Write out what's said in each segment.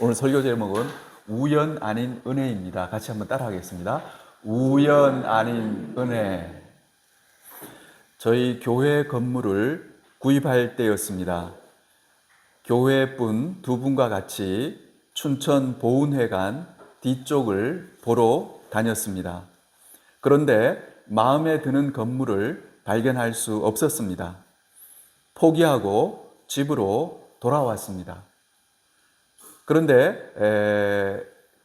오늘 설교 제목은 우연 아닌 은혜입니다. 같이 한번 따라하겠습니다. 우연 아닌 은혜. 저희 교회 건물을 구입할 때였습니다. 교회분 두 분과 같이 춘천 보훈회관 뒤쪽을 보러 다녔습니다. 그런데 마음에 드는 건물을 발견할 수 없었습니다. 포기하고 집으로 돌아왔습니다. 그런데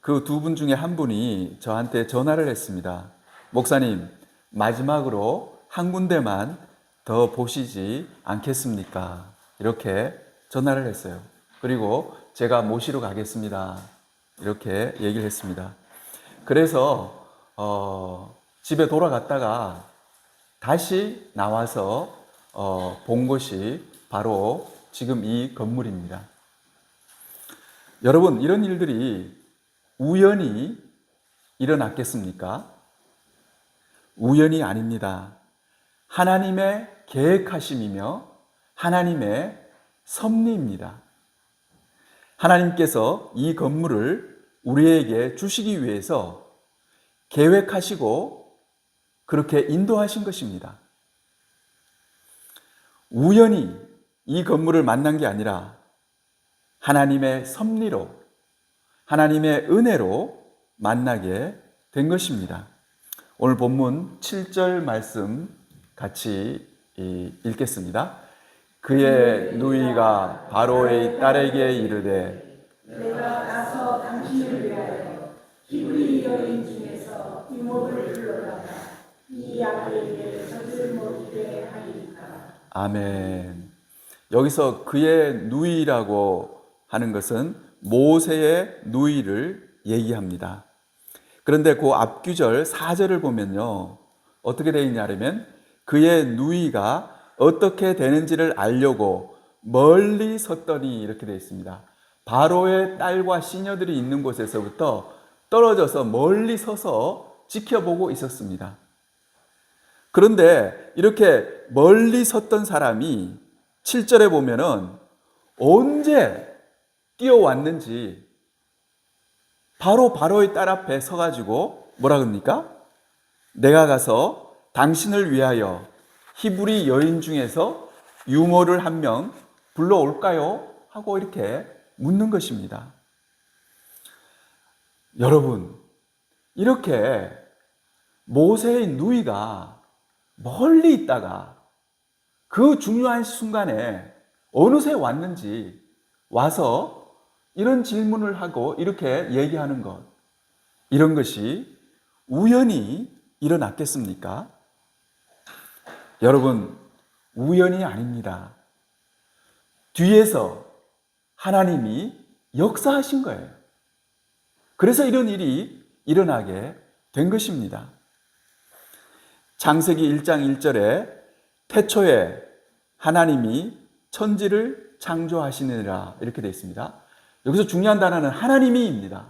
그 두 분 중에 한 분이 저한테 전화를 했습니다. 목사님, 마지막으로 한 군데만 더 보시지 않겠습니까? 이렇게 전화를 했어요. 그리고 제가 모시러 가겠습니다. 이렇게 얘기를 했습니다. 그래서 집에 돌아갔다가 다시 나와서 본 곳이 바로 지금 이 건물입니다. 여러분, 이런 일들이 우연히 일어났겠습니까? 우연이 아닙니다. 하나님의 계획하심이며 하나님의 섭리입니다. 하나님께서 이 건물을 우리에게 주시기 위해서 계획하시고 그렇게 인도하신 것입니다. 우연히 이 건물을 만난 게 아니라 하나님의 섭리로, 하나님의 은혜로 만나게 된 것입니다. 오늘 본문 7절 말씀 같이 읽겠습니다. 그의 누이가 바로의 딸에게 이르되 내가 가서 당신을 위하여 히브리 여인 중에서 이모를 불러다가 이 아이에게 젖을 먹이게 하리까. 아멘. 여기서 그의 누이라고 하는 것은 모세의 누이를 얘기합니다. 그런데 그 앞구절 4절을 보면요, 어떻게 되어 있냐면 그의 누이가 어떻게 되는지를 알려고 멀리 섰더니 이렇게 되어 있습니다. 바로의 딸과 시녀들이 있는 곳에서부터 떨어져서 멀리 서서 지켜보고 있었습니다. 그런데 이렇게 멀리 섰던 사람이 7절에 보면은 언제 뛰어왔는지 바로 바로의 딸 앞에 서가지고 뭐라 그럽니까? 내가 가서 당신을 위하여 히브리 여인 중에서 유모를 한 명 불러올까요? 하고 이렇게 묻는 것입니다. 여러분, 이렇게 모세의 누이가 멀리 있다가 그 중요한 순간에 어느새 왔는지 와서 이런 질문을 하고 이렇게 얘기하는 것, 이런 것이 우연히 일어났겠습니까? 여러분, 우연이 아닙니다. 뒤에서 하나님이 역사하신 거예요. 그래서 이런 일이 일어나게 된 것입니다. 창세기 1장 1절에 태초에 하나님이 천지를 창조하시느니라 이렇게 되어 있습니다. 여기서 중요한 단어는 하나님이입니다.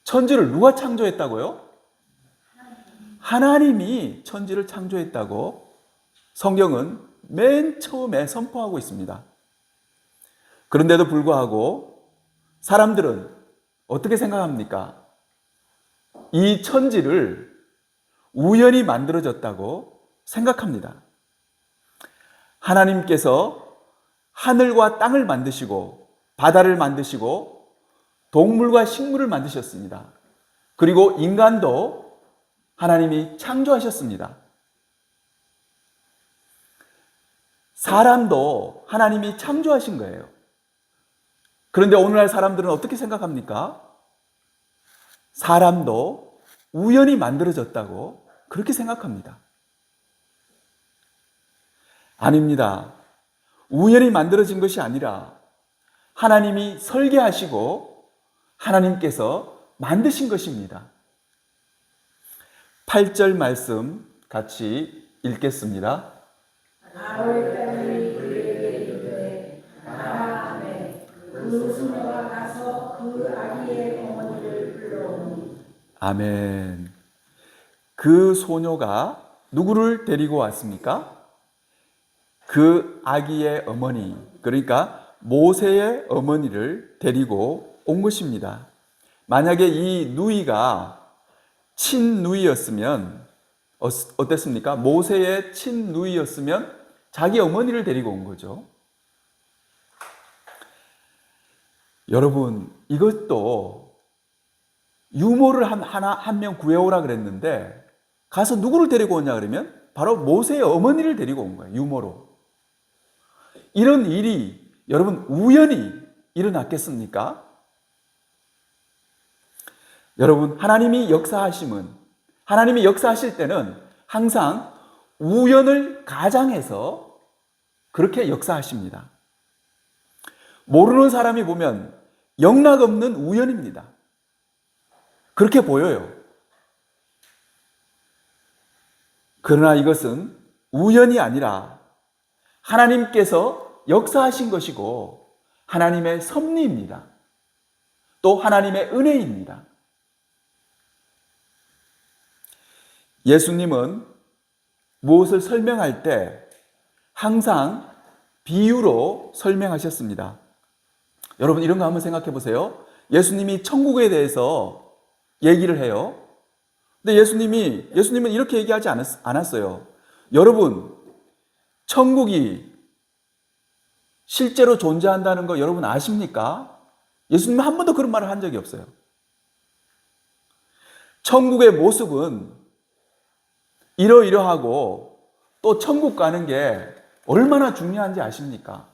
천지를 누가 창조했다고요? 하나님이 천지를 창조했다고 성경은 맨 처음에 선포하고 있습니다. 그런데도 불구하고 사람들은 어떻게 생각합니까? 이 천지를 우연히 만들어졌다고 생각합니다. 하나님께서 하늘과 땅을 만드시고 바다를 만드시고 동물과 식물을 만드셨습니다. 그리고 인간도 하나님이 창조하셨습니다. 사람도 하나님이 창조하신 거예요. 그런데 오늘날 사람들은 어떻게 생각합니까? 사람도 우연히 만들어졌다고 그렇게 생각합니다. 아닙니다. 우연히 만들어진 것이 아니라 하나님이 설계하시고 하나님께서 만드신 것입니다. 8절 말씀 같이 읽겠습니다. 바로의 딸이 그에게 이르되 가라하매 그 소녀가 가서 그 아기의 어머니를 불러오니. 아멘. 그 소녀가 누구를 데리고 왔습니까? 그 아기의 어머니, 그러니까 모세의 어머니를 데리고 온 것입니다. 만약에 이 누이가 친누이였으면 어땠습니까? 모세의 친누이였으면 자기 어머니를 데리고 온 거죠. 여러분, 이것도 유모를 한 명 구해오라 그랬는데 가서 누구를 데리고 오냐 그러면 바로 모세의 어머니를 데리고 온 거예요. 유모로. 이런 일이 여러분 우연히 일어났겠습니까? 여러분, 하나님이 역사하실 때는 항상 우연을 가장해서 그렇게 역사하십니다. 모르는 사람이 보면 영락없는 우연입니다. 그렇게 보여요. 그러나 이것은 우연이 아니라 하나님께서 역사하신 것이고 하나님의 섭리입니다. 또 하나님의 은혜입니다. 예수님은 무엇을 설명할 때 항상 비유로 설명하셨습니다. 여러분, 이런 거 한번 생각해 보세요. 예수님이 천국에 대해서 얘기를 해요. 근데 예수님은 이렇게 얘기하지 않았어요. 여러분, 천국이 실제로 존재한다는 거 여러분 아십니까? 예수님은 한 번도 그런 말을 한 적이 없어요. 천국의 모습은 이러이러하고 또 천국 가는 게 얼마나 중요한지 아십니까?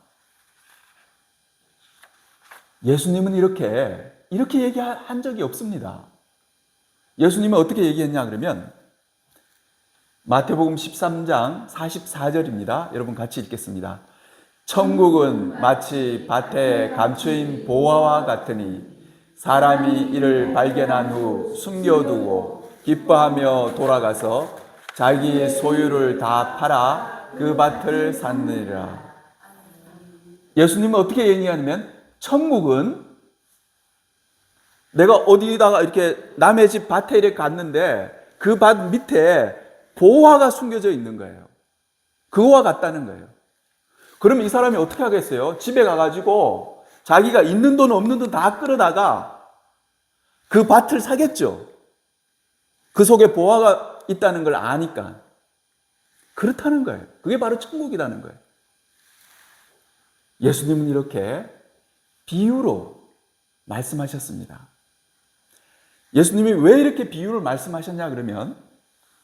예수님은 이렇게 얘기한 적이 없습니다. 예수님은 어떻게 얘기했냐 그러면 마태복음 13장 44절입니다. 여러분 같이 읽겠습니다. 천국은 마치 밭에 감추인 보화와 같으니 사람이 이를 발견한 후 숨겨두고 기뻐하며 돌아가서 자기 소유를 다 팔아 그 밭을 샀느니라. 예수님은 어떻게 얘기하냐면 천국은 내가 어디다가 이렇게 남의 집 밭에 이렇게 갔는데 그 밭 밑에 보화가 숨겨져 있는 거예요. 그거와 같다는 거예요. 그러면 이 사람이 어떻게 하겠어요? 집에 가가지고 자기가 있는 돈 없는 돈 다 끌어다가 그 밭을 사겠죠. 그 속에 보화가 있다는 걸 아니까. 그렇다는 거예요. 그게 바로 천국이라는 거예요. 예수님은 이렇게 비유로 말씀하셨습니다. 예수님이 왜 이렇게 비유를 말씀하셨냐 그러면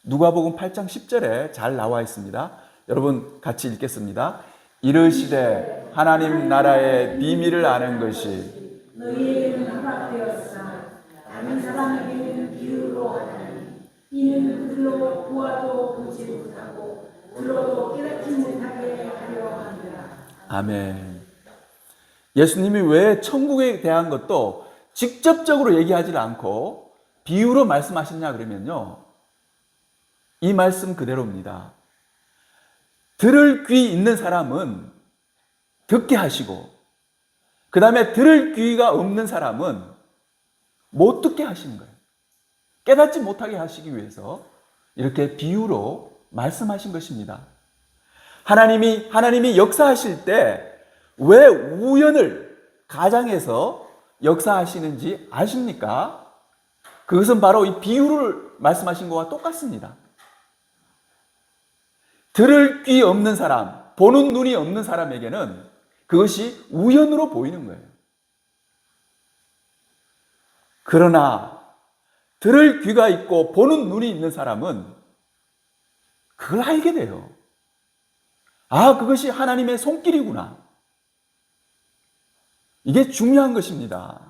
누가복음 8장 10절에 잘 나와 있습니다. 여러분 같이 읽겠습니다. 이르시되 하나님 나라의 비밀을 아는 것이 너희에게는 허락되었으나 다른 사람에게는 비유로 하나니 이는 그들로 보아도 보지 못하고 들어도 깨닫지 못하게 하려 함이라. 아멘. 예수님이 왜 천국에 대한 것도 직접적으로 얘기하지 않고 비유로 말씀하셨냐 그러면요, 이 말씀 그대로입니다. 들을 귀 있는 사람은 듣게 하시고 그 다음에 들을 귀가 없는 사람은 못 듣게 하시는 거예요. 깨닫지 못하게 하시기 위해서 이렇게 비유로 말씀하신 것입니다. 하나님이 역사하실 때 왜 우연을 가장해서 역사하시는지 아십니까? 그것은 바로 이 비유를 말씀하신 것과 똑같습니다. 들을 귀 없는 사람, 보는 눈이 없는 사람에게는 그것이 우연으로 보이는 거예요. 그러나 들을 귀가 있고 보는 눈이 있는 사람은 그걸 알게 돼요. 아, 그것이 하나님의 손길이구나. 이게 중요한 것입니다.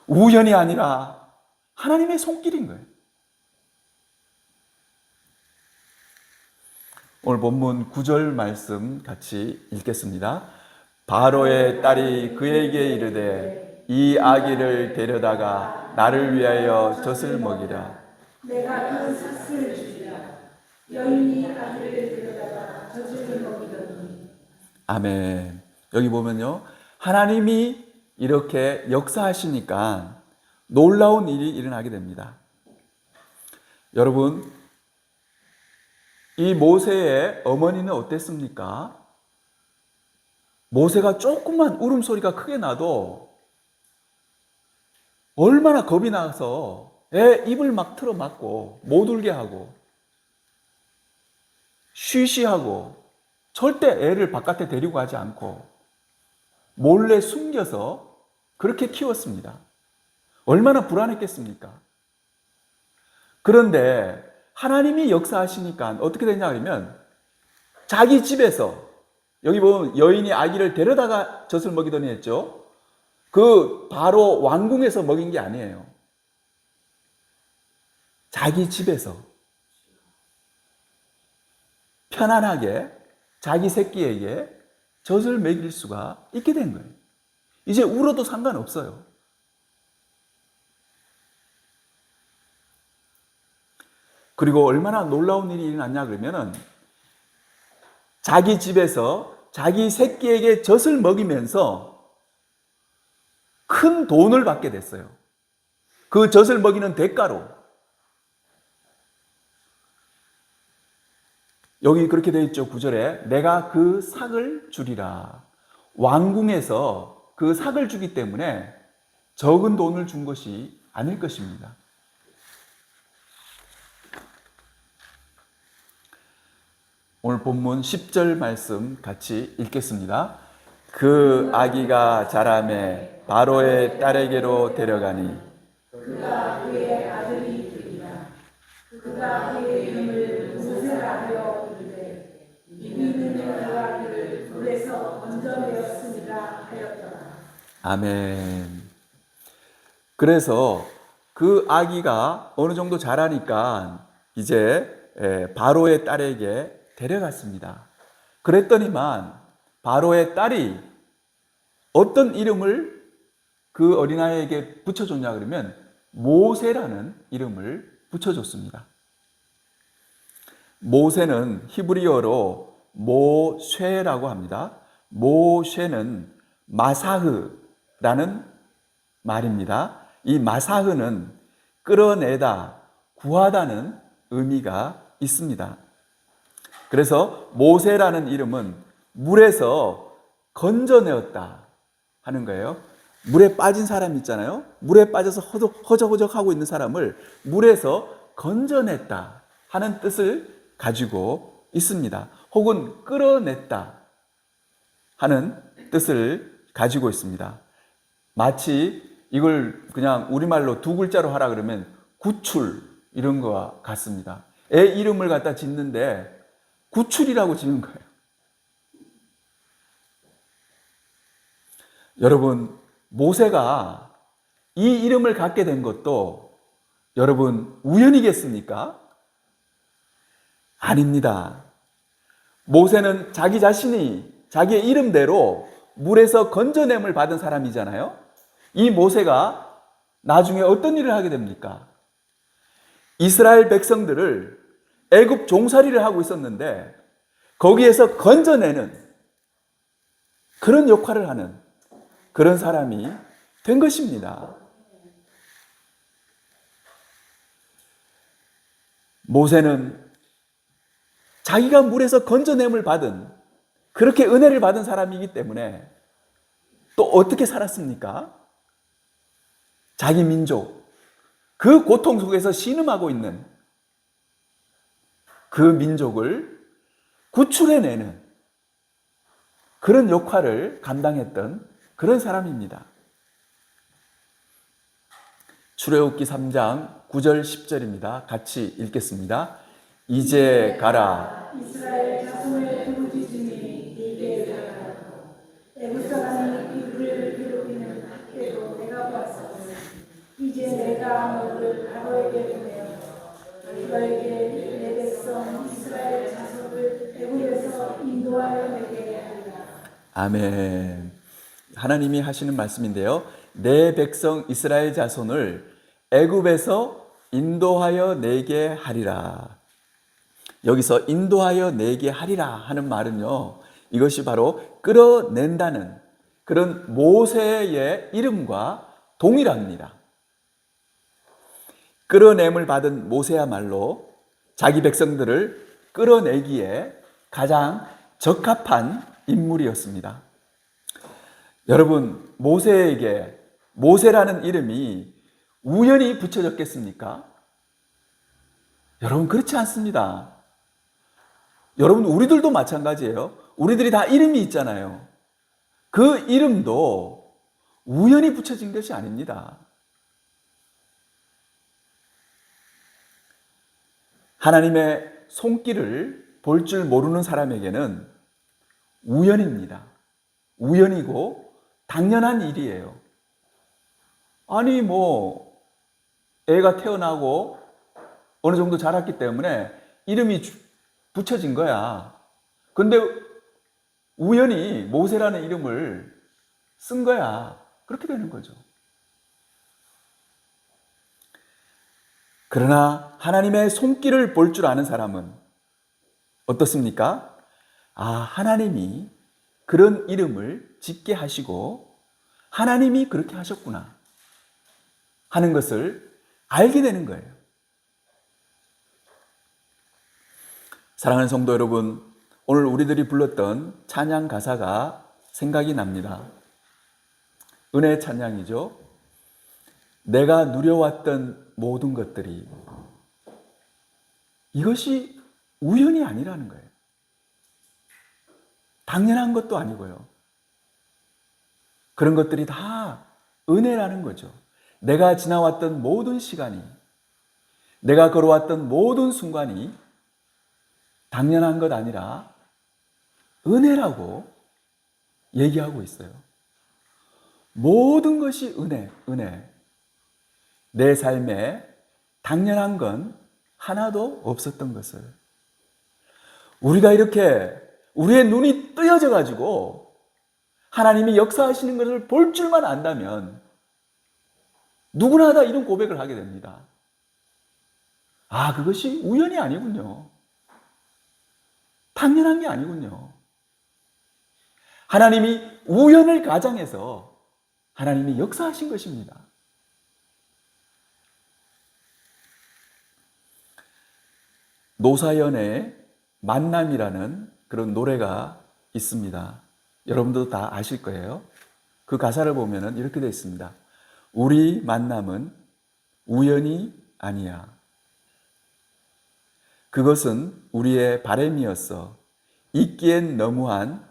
우연이 아니라 하나님의 손길인 거예요. 오늘 본문 9절 말씀 같이 읽겠습니다. 바로의 딸이 그에게 이르되 이 아기를 데려다가 나를 위하여 젖을 먹이라. 내가 그 삭슬을 주리라. 여인이 아기를 데려다가 젖을 먹이더니. 아멘. 여기 보면요, 하나님이 이렇게 역사하시니까 놀라운 일이 일어나게 됩니다. 여러분, 이 모세의 어머니는 어땠습니까? 모세가 조금만 울음소리가 크게 나도 얼마나 겁이 나서 애 입을 막 틀어막고 못 울게 하고 쉬쉬하고 절대 애를 바깥에 데리고 가지 않고 몰래 숨겨서 그렇게 키웠습니다. 얼마나 불안했겠습니까? 그런데 하나님이 역사하시니까 어떻게 되냐 하면 자기 집에서, 여기 보면 여인이 아기를 데려다가 젖을 먹이더니 했죠. 그 바로 왕궁에서 먹인 게 아니에요. 자기 집에서 편안하게 자기 새끼에게 젖을 먹일 수가 있게 된 거예요. 이제 울어도 상관없어요. 그리고 얼마나 놀라운 일이 일어났냐 그러면은 자기 집에서 자기 새끼에게 젖을 먹이면서 큰 돈을 받게 됐어요. 그 젖을 먹이는 대가로. 여기 그렇게 되어 있죠. 9절에 내가 그 삭을 주리라. 왕궁에서 그 삭을 주기 때문에 적은 돈을 준 것이 아닐 것입니다. 오늘 본문 10절 말씀 같이 읽겠습니다. 그 아기가 자라매 바로의 딸에게로 데려가니 그가 그의 아들이 되리라. 그가 그의 이름을 모세라 하여 부르되 이는 그 아기를 물에서 건져내었습니다 하였더라. 아멘. 그래서 그 아기가 어느 정도 자라니까 이제 바로의 딸에게 데려갔습니다. 그랬더니만 바로의 딸이 어떤 이름을 그 어린아이에게 붙여줬냐 그러면 모세라는 이름을 붙여줬습니다. 모세는 히브리어로 모쉐라고 합니다. 모쉐는 마사흐라는 말입니다. 이 마사흐는 끌어내다, 구하다는 의미가 있습니다. 그래서 모세라는 이름은 물에서 건져내었다 하는 거예요. 물에 빠진 사람 있잖아요. 물에 빠져서 허적허적하고 있는 사람을 물에서 건져냈다 하는 뜻을 가지고 있습니다. 혹은 끌어냈다 하는 뜻을 가지고 있습니다. 마치 이걸 그냥 우리말로 두 글자로 하라 그러면 구출 이런 거와 같습니다. 애 이름을 갖다 짓는데 구출이라고 짓는 거예요. 여러분, 모세가 이 이름을 갖게 된 것도 여러분 우연이겠습니까? 아닙니다. 모세는 자기 자신이 자기의 이름대로 물에서 건져냄을 받은 사람이잖아요. 이 모세가 나중에 어떤 일을 하게 됩니까? 이스라엘 백성들을 애굽 종살이를 하고 있었는데 거기에서 건져내는 그런 역할을 하는 그런 사람이 된 것입니다. 모세는 자기가 물에서 건져냄을 받은 그렇게 은혜를 받은 사람이기 때문에 또 어떻게 살았습니까? 자기 민족, 그 고통 속에서 신음하고 있는 그 민족을 구출해내는 그런 역할을 감당했던 그런 사람입니다. 출애굽기 3장 9절 10절입니다. 같이 읽겠습니다. 이제 가라. 이스라엘 자손을 부르짖으니 네게 전하라. 애굽 사람이 이를 괴롭히는 학대도 내가 봤으니 이제 내가 너를 바로에게 보내어 너에게 내 백성 이스라엘 자손을 애굽에서 인도하여 내게 하리라. 아멘. 하나님이 하시는 말씀인데요. 내 백성 이스라엘 자손을 애굽에서 인도하여 내게 하리라. 여기서 인도하여 내게 하리라 하는 말은요, 이것이 바로 끌어낸다는 그런 모세의 이름과 동일합니다. 끌어냄을 받은 모세야말로 자기 백성들을 끌어내기에 가장 적합한 인물이었습니다. 여러분, 모세에게 모세라는 이름이 우연히 붙여졌겠습니까? 여러분, 그렇지 않습니다. 여러분, 우리들도 마찬가지예요. 우리들이 다 이름이 있잖아요. 그 이름도 우연히 붙여진 것이 아닙니다. 하나님의 손길을 볼 줄 모르는 사람에게는 우연입니다. 우연이고 당연한 일이에요. 아니, 애가 태어나고 어느 정도 자랐기 때문에 이름이 붙여진 거야. 근데 우연히 모세라는 이름을 쓴 거야. 그렇게 되는 거죠. 그러나 하나님의 손길을 볼 줄 아는 사람은 어떻습니까? 하나님이 그런 이름을 짓게 하시고 하나님이 그렇게 하셨구나 하는 것을 알게 되는 거예요. 사랑하는 성도 여러분, 오늘 우리들이 불렀던 찬양 가사가 생각이 납니다. 은혜의 찬양이죠. 내가 누려왔던 모든 것들이, 이것이 우연이 아니라는 거예요. 당연한 것도 아니고요. 그런 것들이 다 은혜라는 거죠. 내가 지나왔던 모든 시간이, 내가 걸어왔던 모든 순간이 당연한 것 아니라 은혜라고 얘기하고 있어요. 모든 것이 은혜. 내 삶에 당연한 건 하나도 없었던 것을, 우리가 이렇게 우리의 눈이 뜨여져 가지고 하나님이 역사하시는 것을 볼 줄만 안다면 누구나 다 이런 고백을 하게 됩니다. 그것이 우연이 아니군요. 당연한 게 아니군요. 하나님이 우연을 가장해서 하나님이 역사하신 것입니다. 노사연의 만남이라는 그런 노래가 있습니다. 여러분도 다 아실 거예요. 그 가사를 보면 이렇게 되어 있습니다. 우리 만남은 우연이 아니야. 그것은 우리의 바람이었어. 있기엔 너무한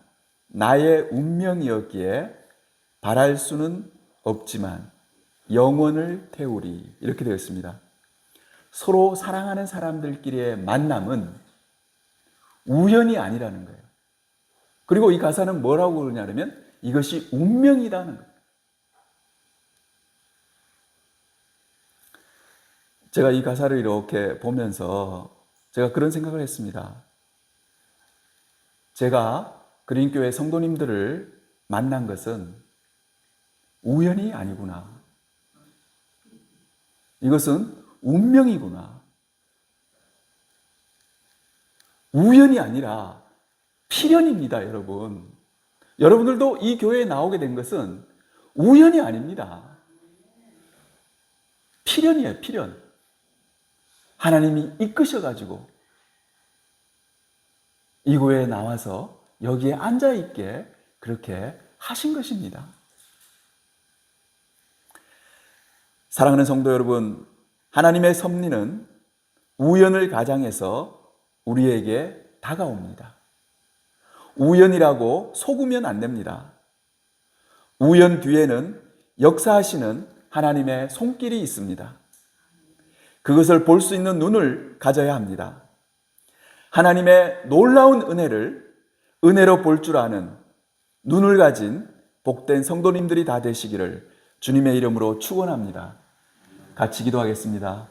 나의 운명이었기에 바랄 수는 없지만 영원을 태우리. 이렇게 되어 있습니다. 서로 사랑하는 사람들끼리의 만남은 우연이 아니라는 거예요. 그리고 이 가사는 뭐라고 그러냐면 이것이 운명이라는 거예요. 제가 이 가사를 이렇게 보면서 제가 그런 생각을 했습니다. 제가 그린교회 성도님들을 만난 것은 우연이 아니구나. 이것은 운명이구나. 우연이 아니라 필연입니다, 여러분. 여러분들도 이 교회에 나오게 된 것은 우연이 아닙니다. 필연이에요, 필연. 하나님이 이끄셔가지고 이 교회에 나와서 여기에 앉아있게 그렇게 하신 것입니다. 사랑하는 성도 여러분, 하나님의 섭리는 우연을 가장해서 우리에게 다가옵니다. 우연이라고 속으면 안 됩니다. 우연 뒤에는 역사하시는 하나님의 손길이 있습니다. 그것을 볼 수 있는 눈을 가져야 합니다. 하나님의 놀라운 은혜로 볼 줄 아는 눈을 가진 복된 성도님들이 다 되시기를 주님의 이름으로 축원합니다. 같이 기도하겠습니다.